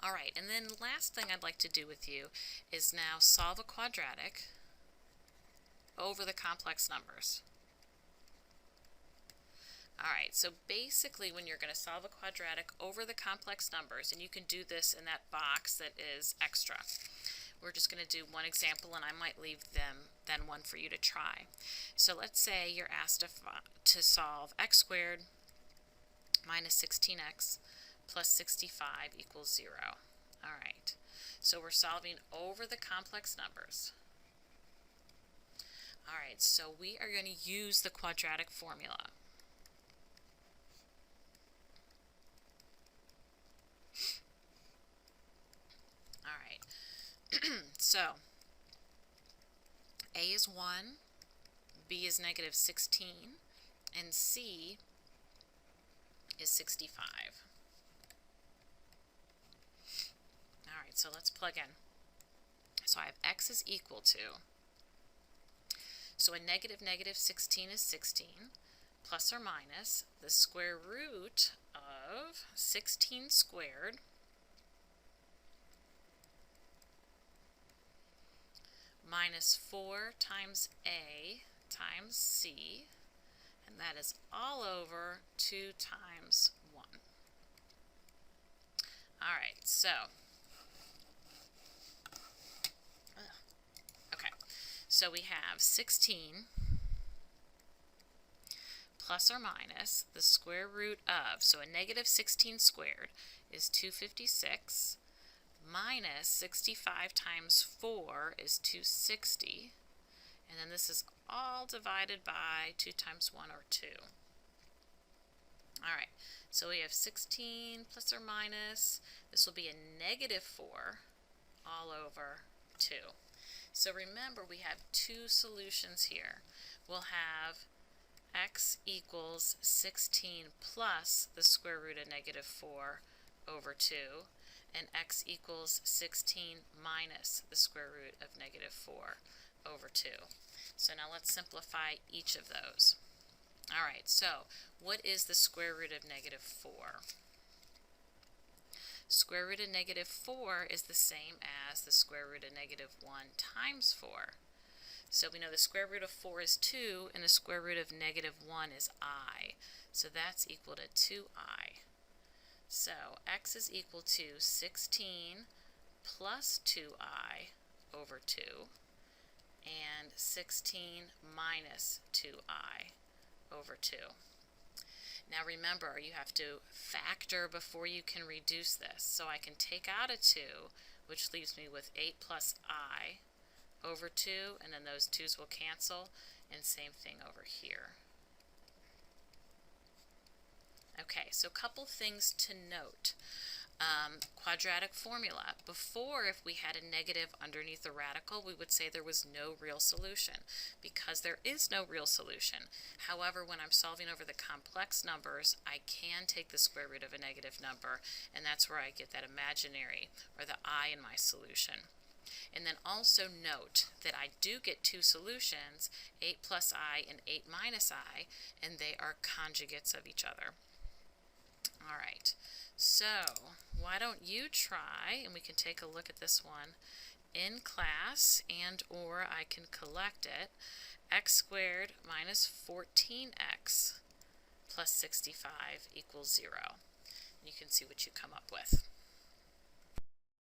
All right, and then last thing I'd like to do with you is now solve a quadratic over the complex numbers. All right, so basically when you're going to solve a quadratic over the complex numbers, and you can do this in that box that is extra. We're just going to do one example, and I might leave then one for you to try. So let's say you're asked to solve x squared minus 16x plus 65 equals 0. All right, so we're solving over the complex numbers. All right, so we are going to use the quadratic formula. All right, so A is 1, B is negative 16, and C is 65. All right, so let's plug in. So I have x is equal to, so a negative 16 is 16, plus or minus the square root of 16 squared minus 4 times A times C, and that is all over 2 times 1. All right, so, so we have 16 plus or minus the square root of, so a negative 16 squared is 256, minus 65 times 4 is 260, and then this is all divided by 2 times 1, or 2. All right, so we have 16 plus or minus, this will be a negative 4 all over 2. So remember, we have two solutions here. We'll have x equals 16 plus the square root of negative 4 over 2, and x equals 16 minus the square root of negative 4 over 2. So now let's simplify each of those. All right, so what is the square root of negative 4? Square root of negative 4 is the same as the square root of negative 1 times 4. So we know the square root of 4 is 2, and the square root of negative 1 is I. So that's equal to 2I. So x is equal to 16 plus 2I over 2, and 16 minus 2I over 2. Now remember, you have to factor before you can reduce this. So I can take out a 2, which leaves me with 8 plus I over 2, and then those 2's will cancel, and same thing over here. Okay, so a couple things to note. Quadratic formula. Before, if we had a negative underneath the radical, we would say there was no real solution, because there is no real solution. However, when I'm solving over the complex numbers, I can take the square root of a negative number, and that's where I get that imaginary, or the I in my solution. And then also note that I do get two solutions, 8 plus I and 8 minus I, and they are conjugates of each other. All right, so why don't you try, and we can take a look at this one in class, and or I can collect it, x squared minus 14x plus 65 equals 0. And you can see what you come up with.